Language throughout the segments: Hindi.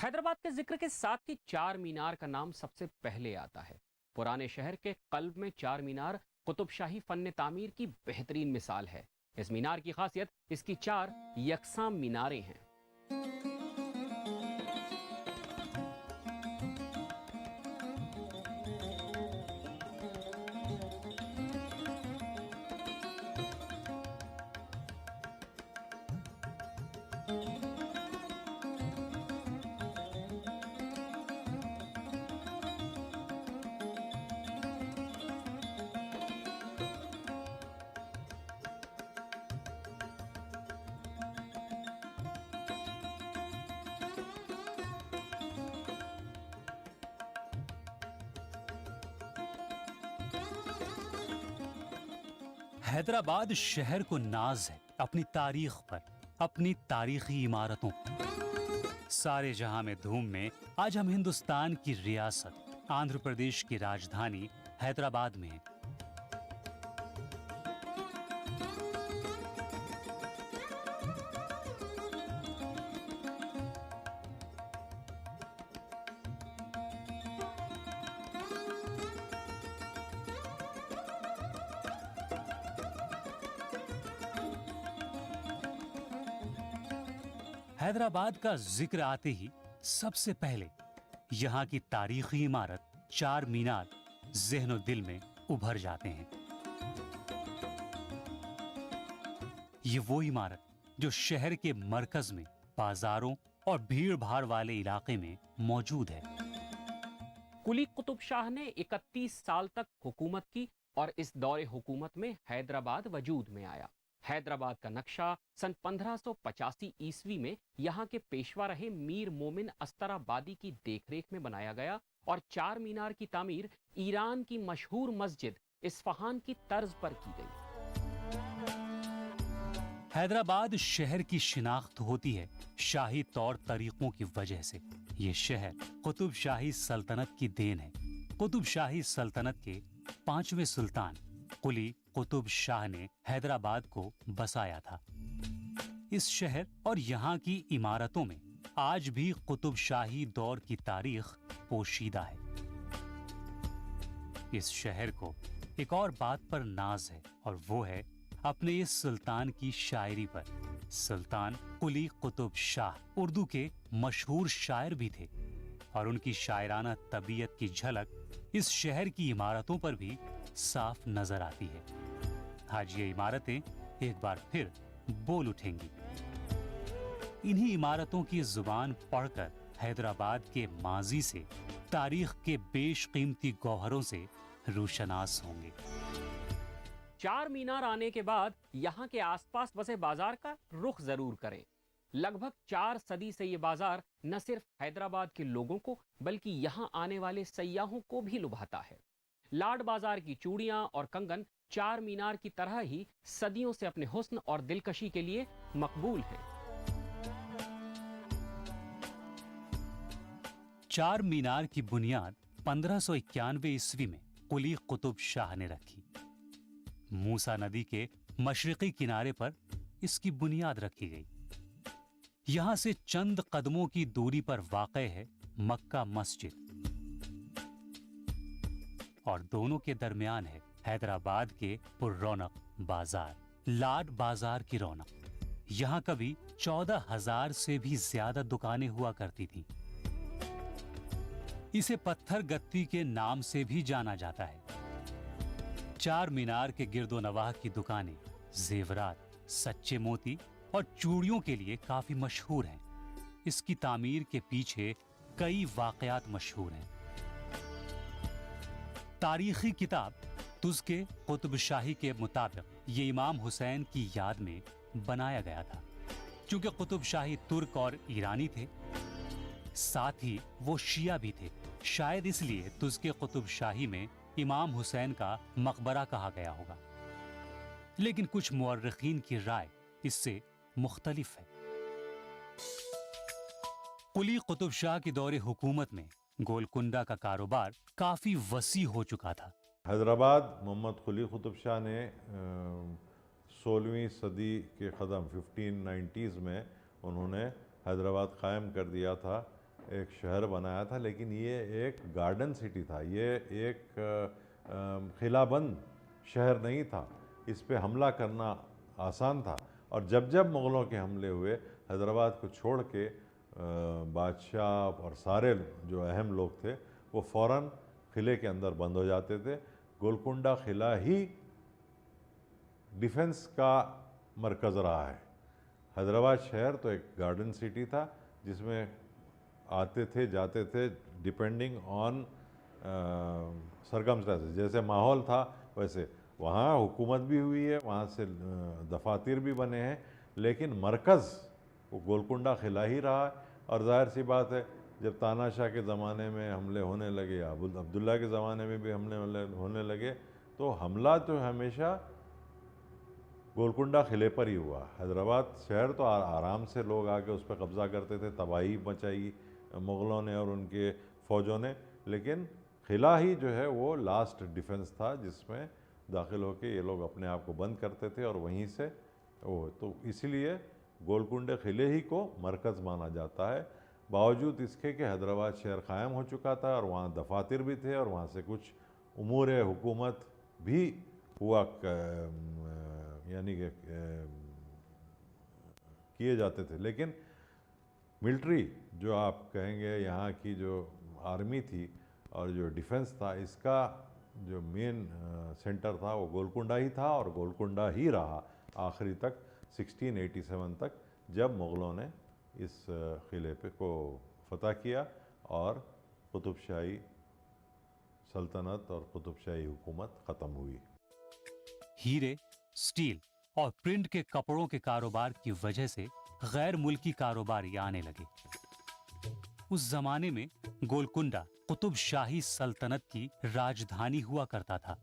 हैदराबाद के जिक्र के साथ ही चार मीनार का नाम सबसे पहले आता है। पुराने शहर के कल्ब में चार मीनार कुतुब शाही फन तामीर की बेहतरीन मिसाल है। इस मीनार की खासियत इसकी चार यकसां मीनारें हैं। हैदराबाद शहर को नाज है अपनी तारीख पर, अपनी तारीखी इमारतों पर। सारे जहां में धूम में आज हम हिंदुस्तान की रियासत आंध्र प्रदेश की राजधानी हैदराबाद में हैं। हैदराबाद का जिक्र आते ही सबसे पहले यहाँ की तारीखी इमारत चार मीनार ज़हनो दिल में उभर जाते हैं। ये वो इमारत जो शहर के मरकज में बाजारों और भीड़ भाड़ वाले इलाके में मौजूद है। कुली कुतुब शाह ने 31 साल तक हुकूमत की और इस दौरे हुकूमत में हैदराबाद वजूद में आया। हैदराबाद का नक्शा सन 1585 ईस्वी में यहाँ के पेशवा रहे मीर मोमिन अस्तराबादी की देखरेख में बनाया गया और चार मीनार की तामीर ईरान की मशहूर मस्जिद इस्फहान की तर्ज पर की गई। हैदराबाद शहर की शिनाख्त होती है शाही तौर तरीकों की वजह से। ये शहर कुतुब शाही सल्तनत की देन है। कुतुब शाही सल्तनत के 5वें सुल्तान कुली कुतुब शाह ने हैदराबाद को बसाया था। इस शहर और यहाँ की इमारतों में आज भी कुतुब शाही दौर की तारीख पोशीदा है। इस शहर को एक और बात पर नाज है और वो है अपने इस सुल्तान की शायरी पर। सुल्तान कुली कुतुब शाह उर्दू के मशहूर शायर भी थे और उनकी शायराना तबीयत की झलक इस शहर की इमारतों पर भी साफ नजर आती है। आज ये इमारतें एक बार फिर बोल उठेंगी। इन्हीं इमारतों की जुबान पढ़कर हैदराबाद के माजी से, तारीख के बेशकीमती गौहरों से रूशनास होंगे। चार मीनार आने के बाद यहाँ के आसपास बसे बाजार का रुख जरूर करें। लगभग 4 सदी से ये बाजार न सिर्फ हैदराबाद के लोगों को बल्कि यहाँ आने वाले सयाहों को भी लुभाता है। लाड बाजार की चूड़ियां और कंगन चार मीनार की तरह ही सदियों से अपने हुस्न और दिलकशी के लिए मकबूल हैं। चार मीनार की बुनियाद 1591 ईस्वी में कुली कुतुब शाह ने रखी। मूसा नदी के मशरिकी किनारे पर इसकी बुनियाद रखी गई। यहां से चंद कदमों की दूरी पर वाक़े है मक्का मस्जिद और दोनों के दरमियान है हैदराबाद के पुररौनक बाजार, लाड बाजार की रौनक। यहां कभी 14,000 से भी ज्यादा दुकानें हुआ करती थीं। इसे पत्थर गत्ती के नाम से भी जाना जाता है। चार मीनार के गिरदो नवाह की दुकानें जेवरात, सच्चे मोती और चूड़ियों के लिए काफी मशहूर हैं। इसकी तामीर के पीछे कई वाकयात मशहूर हैं। तारीखी किताब तुज़के कुतुब शाही के मुताबिक ये इमाम हुसैन की याद में बनाया गया था। क्योंकि कुतुब शाही तुर्क और ईरानी थे, साथ ही वो शिया भी थे, शायद इसलिए तुज़के कुतुब शाही में इमाम हुसैन का मकबरा कहा गया होगा। लेकिन कुछ मुअर्रिखीन की राय इससे मुख्तलिफ है। कुली कुतुब शाह के दौरे हुकूमत में गोलकुंडा का कारोबार काफी वसी हो चुका था। हैदराबाद मोहम्मद कुली कुतुब शाह ने 16वीं सदी के क़दम 1590s में उन्होंने हैदराबाद कायम कर दिया था एक शहर बनाया था, लेकिन ये एक गार्डन सिटी था, ये एक किलाबंद शहर नहीं था। इस पे हमला करना आसान था। और जब जब मुग़लों के हमले हुए, हैदराबाद को छोड़ के बादशाह और सारे जो अहम लोग थे वो फ़ौरन किले के अंदर बंद हो जाते थे। गोलकुंडा किला ही डिफेंस का मरकज़ रहा है। हैदराबाद शहर तो एक गार्डन सिटी था जिसमें आते थे जाते थे डिपेंडिंग ऑन सरकमस्टेंसेस, जैसे माहौल था वैसे। वहाँ हुकूमत भी हुई है, वहाँ से दफातर भी बने हैं, लेकिन मरकज़ वो गोलकुंडा किला ही रहा है। और ज़ाहिर सी बात है, जब तानाशाह के ज़माने में हमले होने लगे, अब्दुल्ला के ज़माने में भी हमले होने लगे, तो हमला तो हमेशा गोलकुंडा किले पर ही हुआ। हैदराबाद शहर तो आराम से लोग आके उस पर कब्ज़ा करते थे, तबाही मचाई मुग़लों ने और उनके फ़ौजों ने, लेकिन किला ही जो है वो लास्ट डिफेंस था जिसमें दाखिल होके ये लोग अपने आप को बंद करते थे और वहीं से वो, तो इसीलिए गोलकुंडे किले ही को मरकज़ माना जाता है। बावजूद इसके कि हैदराबाद शहर क़ायम हो चुका था और वहाँ दफातर भी थे और वहाँ से कुछ उमूर हुकूमत भी हुआ यानी कि किए जाते थे, लेकिन मिलिट्री जो आप कहेंगे यहाँ की जो आर्मी थी और जो डिफेंस था, इसका जो मेन सेंटर था वो गोलकुंडा ही था और गोलकुंडा ही रहा आखिरी तक 1687 तक, जब मुग़लों ने इस किले पे को फतह किया और कुतुबशाही सल्तनत और कुतुबशाही हुकूमत ख़त्म हुई। हीरे, स्टील और प्रिंट के कपड़ों के कारोबार की वजह से गैर मुल्की कारोबारी आने लगे। उस जमाने में गोलकुंडा कुतुब शाही सल्तनत की राजधानी हुआ करता था।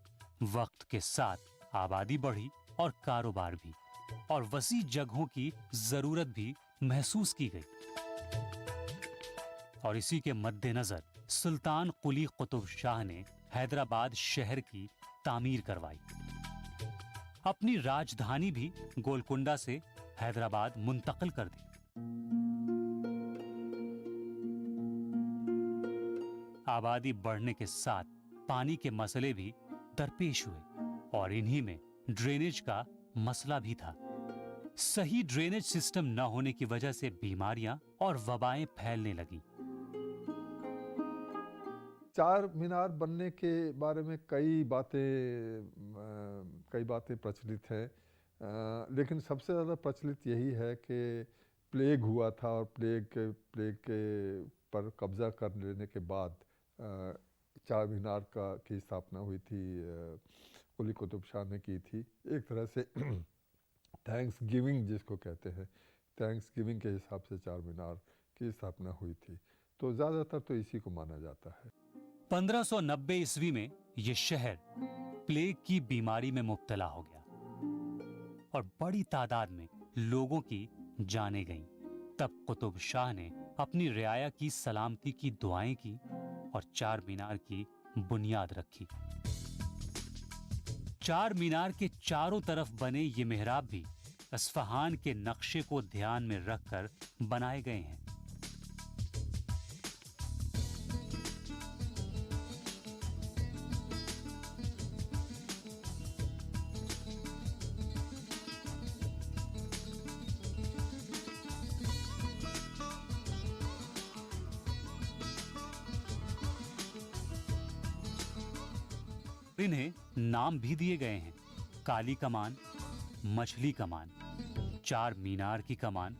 वक्त के साथ आबादी बढ़ी और कारोबार भी, और वसी जगहों की जरूरत भी महसूस की गई। और इसी के मद्देनजर सुल्तान कुली कुतुब शाह ने हैदराबाद शहर की तामीर करवाई। अपनी राजधानी भी गोलकुंडा से हैदराबाद मुंतकिल कर दी। आबादी बढ़ने के साथ पानी के मसले भी दरपेश हुए और इन्हीं में ड्रेनेज का मसला भी था। सही ड्रेनेज सिस्टम न होने की वजह से बीमारियां और वबाएं फैलने लगी। चार मीनार बनने के बारे में कई बातें प्रचलित हैं, लेकिन सबसे ज़्यादा प्रचलित यही है कि प्लेग हुआ था और प्लेग के पर कब्ज़ा कर लेने के बाद चार मीनार की स्थापना हुई थी, कुली कुतुब शाह ने की थी। एक तरह से थैंक्स गिविंग जिसको कहते हैं, थैंक्स गिविंग के हिसाब से चार मीनार की स्थापना हुई थी। तो ज़्यादातर तो इसी को माना जाता है। 1590 ईस्वी में यह शहर प्लेग की बीमारी में मुब्तला हो गया और बड़ी तादाद में लोगों की जानें गईं। तब कुतुब शाह ने अपनी रियाया की सलामती की दुआएं की और चार मीनार की बुनियाद रखी। चार मीनार के चारों तरफ बने ये मेहराब भी अस्फहान के नक्शे को ध्यान में रखकर बनाए गए हैं। इन्हें नाम भी दिए गए हैं। काली कमान, मछली कमान, चार मीनार की कमान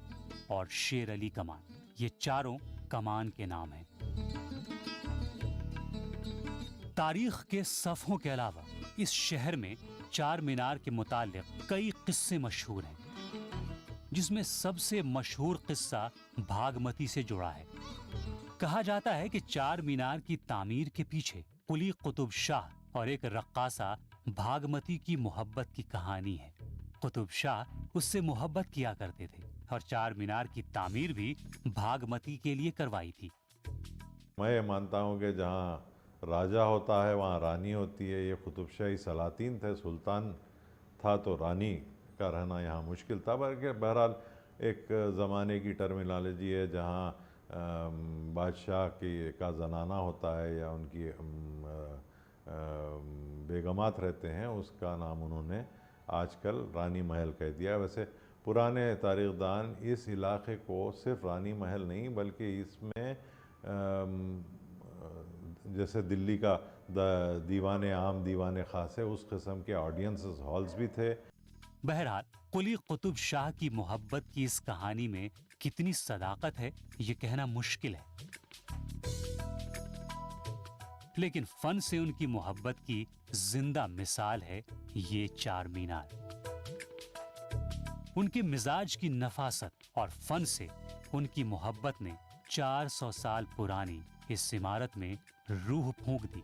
और शेर अली कमान। ये चारों कमान के नाम हैं। तारीख के सफ़ों के अलावा इस शहर में चार मीनार के मुताल्लिक़ कई किस्से मशहूर हैं, जिसमें सबसे मशहूर किस्सा भागमती से जुड़ा है। कहा जाता है कि चार मीनार की तामीर के पीछे कुली कुतुब शाह और एक रक्कासा भागमती की मोहब्बत की कहानी है। कुतुब शाह उससे मोहब्बत किया करते थे और चार मीनार की तामीर भी भागमती के लिए करवाई थी। मैं ये मानता हूँ कि जहाँ राजा होता है वहाँ रानी होती है। ये कुतुबशाही सलातीन थे, सुल्तान था तो रानी का रहना यहाँ मुश्किल था। बल्कि बहरहाल एक ज़माने की टर्मिनोलॉजी है जहाँ बादशाह का ज़नाना होता है या उनकी बेगमात रहते हैं, उसका नाम उन्होंने आजकल रानी महल कह दिया। वैसे पुराने तारीख़दान इस इलाक़े को सिर्फ रानी महल नहीं बल्कि इसमें जैसे दिल्ली का दीवान आम दीवान ख़ास है, उस किस्म के ऑडियंसेस हॉल्स भी थे। बहरहाल कुली कुतुब शाह की मोहब्बत की इस कहानी में कितनी सदाकत है ये कहना मुश्किल है, लेकिन फन से उनकी मोहब्बत की जिंदा मिसाल है ये चार मीनार। उनके मिजाज की नफासत और फन से उनकी मोहब्बत ने 400 साल पुरानी इस इमारत में रूह फूंक दी।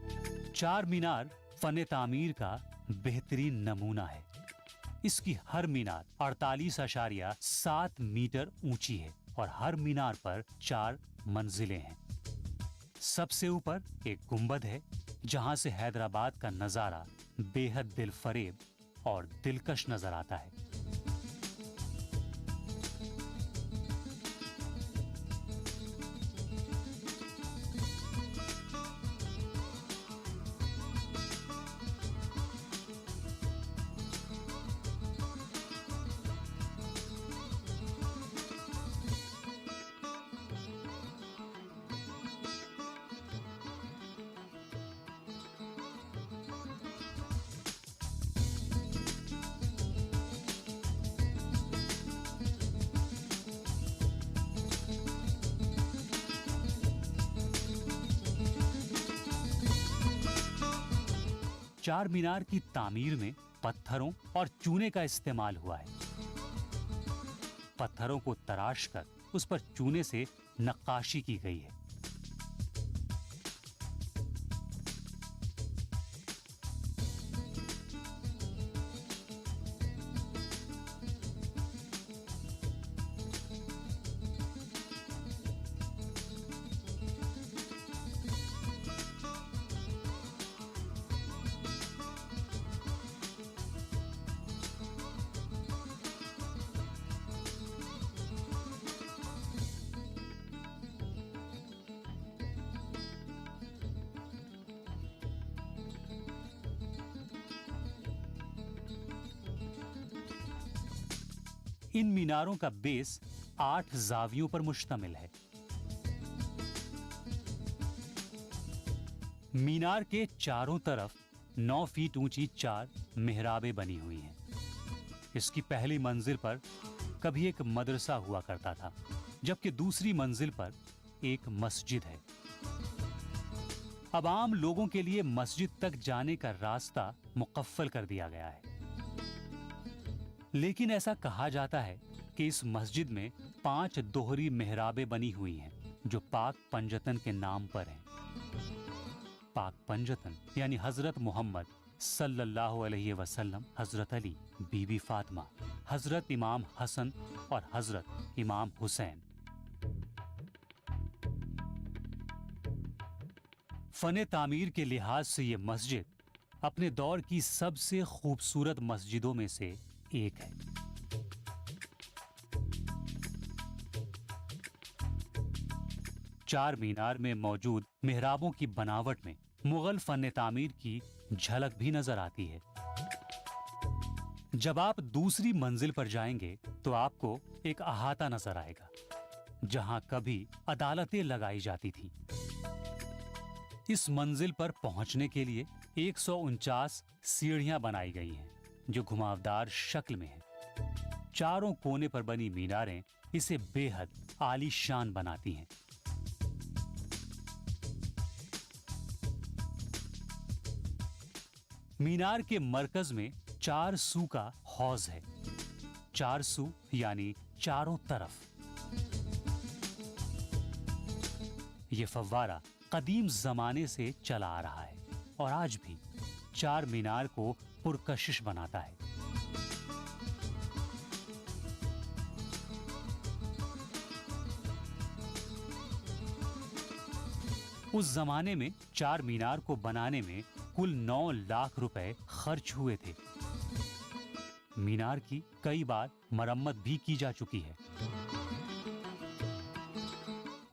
चार मीनार फन तामीर का बेहतरीन नमूना है। इसकी हर मीनार 48.7 मीटर ऊंची है और हर मीनार पर 4 मंजिलें हैं। सबसे ऊपर एक गुंबद है जहां से हैदराबाद का नजारा बेहद दिलफरेब और दिलकश नजर आता है। चार मीनार की तामीर में पत्थरों और चूने का इस्तेमाल हुआ है। पत्थरों को तराशकर उस पर चूने से नक्काशी की गई है। इन मीनारों का बेस 8 जावियों पर मुश्तमिल है। मीनार के चारों तरफ 9 फीट ऊंची 4 मेहराबें बनी हुई हैं। इसकी पहली मंजिल पर कभी एक मदरसा हुआ करता था, जबकि दूसरी मंजिल पर एक मस्जिद है। अब आम लोगों के लिए मस्जिद तक जाने का रास्ता मुकफ्फल कर दिया गया है, लेकिन ऐसा कहा जाता है कि इस मस्जिद में 5 दोहरी मेहराबें बनी हुई हैं जो पाक पंजतन के नाम पर हैं। पाक पंजतन यानी हजरत मोहम्मद सल्लल्लाहु अलैहि वसल्लम, हजरत अली, बीबी फातिमा, हजरत इमाम हसन और हजरत इमाम हुसैन। फने तामीर के लिहाज से ये मस्जिद अपने दौर की सबसे खूबसूरत मस्जिदों में से एक है। चार मीनार में मौजूद मेहराबों की बनावट में मुगल फन तामीर की झलक भी नजर आती है। जब आप दूसरी मंजिल पर जाएंगे तो आपको एक अहाता नजर आएगा जहां कभी अदालतें लगाई जाती थीं। इस मंजिल पर पहुंचने के लिए 149 सीढ़ियां बनाई गई हैं जो घुमावदार शक्ल में है। चारों कोने पर बनी मीनारें इसे बेहद आलीशान बनाती हैं। मीनार के मरकज में 4 सू का हौज है। 4 सू यानी चारों तरफ। ये फव्वारा कदीम जमाने से चला आ रहा है और आज भी चार मीनार को पुरकशिश बनाता है। उस जमाने में चार मीनार को बनाने में कुल 9 लाख रुपए खर्च हुए थे। मीनार की कई बार मरम्मत भी की जा चुकी है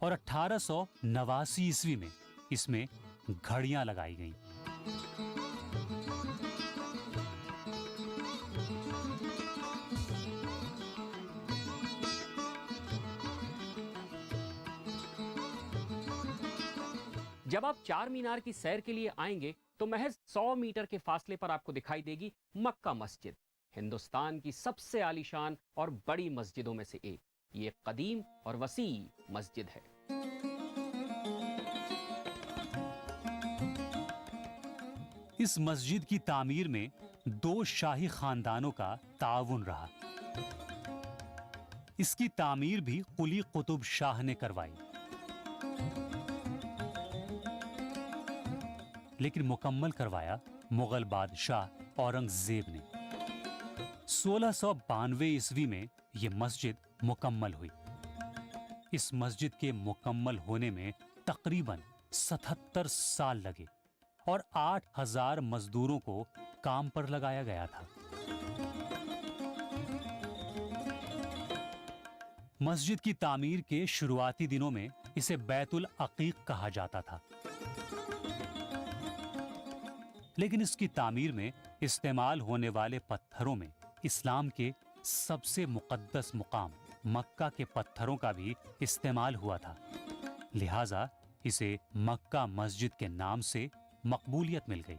और 1889 ईस्वी में इसमें घड़ियां लगाई गईं। जब आप चार मीनार की सैर के लिए आएंगे तो महज 100 मीटर के फासले पर आपको दिखाई देगी मक्का मस्जिद, हिंदुस्तान की सबसे आलीशान और बड़ी मस्जिदों में से एक। ये कदीम और वसी मस्जिद है। इस मस्जिद की तामीर में 2 शाही खानदानों का ताउन रहा। इसकी तामीर भी कुली कुतुब शाह ने करवाई, लेकिन मुकम्मल करवाया मुगल बादशाह औरंगजेब ने। 1692 ईस्वी में यह मस्जिद मुकम्मल हुई। इस मस्जिद के मुकम्मल होने में तकरीबन 77 साल लगे और 8000 मजदूरों को काम पर लगाया गया था। मस्जिद की तामीर के शुरुआती दिनों में इसे बैतुल अकीक कहा जाता था, लेकिन इसकी तामीर में इस्तेमाल होने वाले पत्थरों में इस्लाम के सबसे मुकद्दस मुकाम मक्का के पत्थरों का भी इस्तेमाल हुआ था। लिहाजा इसे मक्का मस्जिद के नाम से मकबूलियत मिल गई।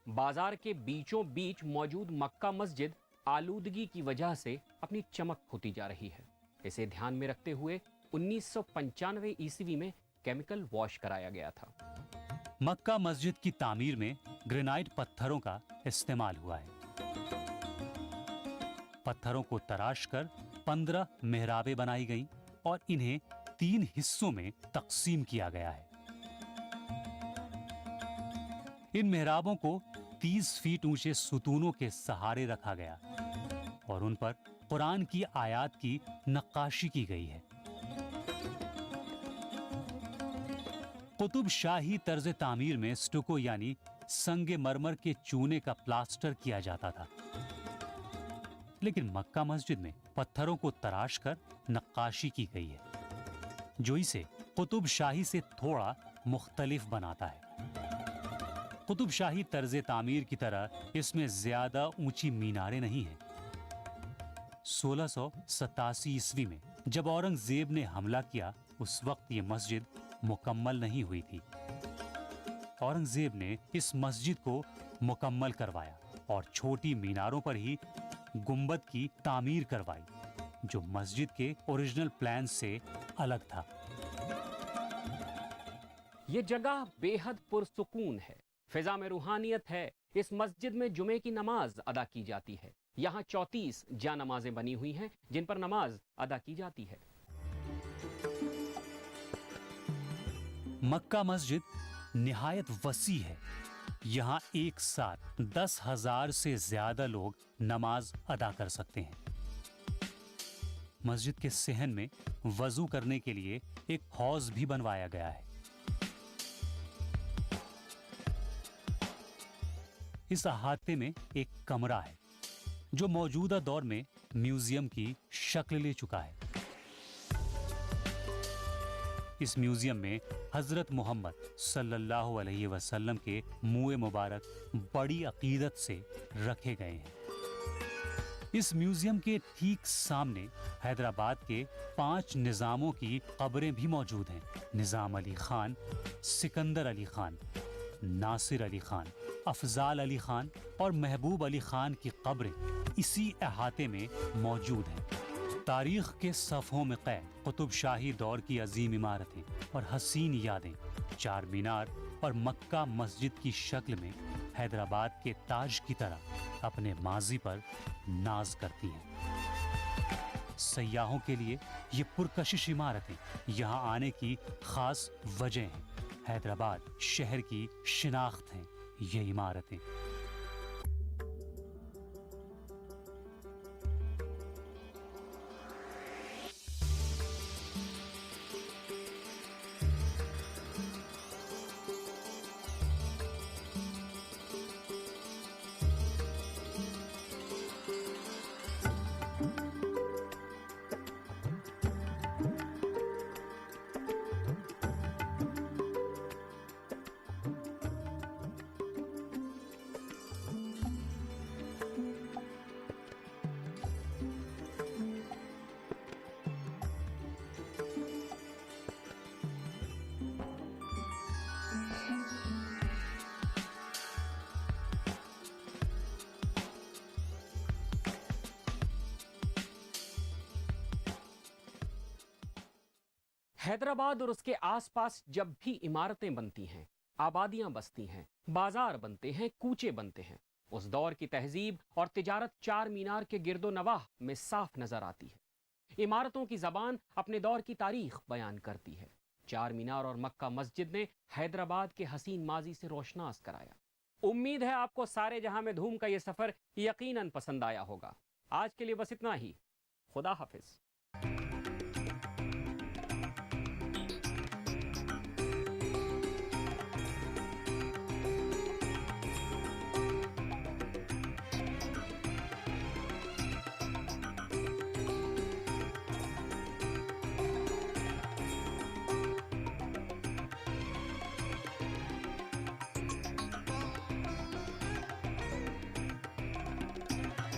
बाजार के बीचों बीच मौजूद मक्का मस्जिद आलूदगी की वजह से अपनी चमक खोती जा रही है। इसे ध्यान में रखते हुए 1995 ईस्वी में केमिकल वॉश कराया गया था। मक्का मस्जिद की तामीर में ग्रेनाइट पत्थरों का इस्तेमाल हुआ है। पत्थरों को तराशकर 15 मेहराबें बनाई गईं और इन्हें 3 हिस्सों में तकसीम किया गया है। इन मेहराबों को 30 फीट ऊंचे सुतूनों के सहारे रखा गया और उन पर कुरान की आयात की नक्काशी की गई है। कुतुब शाही तर्ज तामीर में स्टुको यानी संगे मरमर के चूने का प्लास्टर किया जाता था, लेकिन मक्का मस्जिद में पत्थरों को तराशकर नक्काशी की गई है, जो इसे कुतुब शाही से थोड़ा मुख्तलिफ बनाता है। कुतुब शाही तर्ज तामीर की तरह इसमें ज्यादा ऊंची मीनारें नहीं हैं। 1687 ईस्वी में जब औरंगजेब ने हमला किया, उस वक्त ये मस्जिद मुकम्मल नहीं हुई थी। औरंगजेब ने इस मस्जिद को मुकम्मल करवाया और छोटी मीनारों पर ही गुंबद की तामीर करवाई, जो मस्जिद के ओरिजिनल प्लान से अलग था। ये जगह बेहद पुरसुकून है, फिजा में रूहानियत है। इस मस्जिद में जुमे की नमाज अदा की जाती है। यहाँ 34 जा नमाजें बनी हुई हैं जिन पर नमाज अदा की जाती है। मक्का मस्जिद निहायत वसी है। यहाँ एक साथ 10,000 से ज्यादा लोग नमाज अदा कर सकते हैं। मस्जिद के सहन में वजू करने के लिए एक हौज भी बनवाया गया है। इस अहाते में एक कमरा है जो मौजूदा दौर में म्यूजियम की शक्ल ले चुका है। इस म्यूजियम में हजरत मोहम्मद सल्लल्लाहु अलैहि वसल्लम के मुए मुबारक बड़ी अकीदत से रखे गए हैं। इस म्यूजियम के ठीक सामने हैदराबाद के 5 निजामों की कब्रें भी मौजूद हैं। निजाम अली खान, सिकंदर अली खान, नासिर अली खान, अफजाल अली खान और महबूब अली खान की कब्रें इसी अहाते में मौजूद हैं। तारीख के सफ़ों में कैद कुतुब शाही दौर की अजीम इमारतें और हसीन यादें चार मीनार और मक्का मस्जिद की शक्ल में हैदराबाद के ताज की तरह अपने माजी पर नाज करती हैं। सयाहों के लिए ये पुरकशिश इमारतें यहाँ आने की खास वजह हैं। हैदराबाद शहर की शिनाख्त हैं ये इमारतें। हैदराबाद और उसके आसपास जब भी इमारतें बनती हैं, आबादियां बसती हैं, बाजार बनते हैं, कूचे बनते हैं, उस दौर की तहजीब और तिजारत चार मीनार के गिरदो नवाह में साफ नजर आती है। इमारतों की जबान अपने दौर की तारीख बयान करती है। चार मीनार और मक्का मस्जिद ने हैदराबाद के हसीन माजी से रोशनास कराया। उम्मीद है आपको सारे जहां में धूम का यह सफर यकीनन पसंद आया होगा। आज के लिए बस इतना ही। खुदा हाफिज।